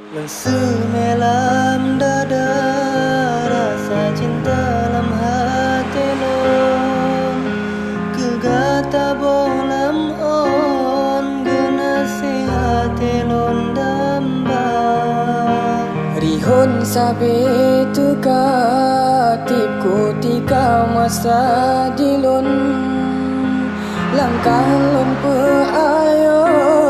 Mensemelam dada rasa cinta dalam hati lon kegata bolam on genasihati lon damba rihon sabe tuka tipku tika masa dilon langkah lon pe ayo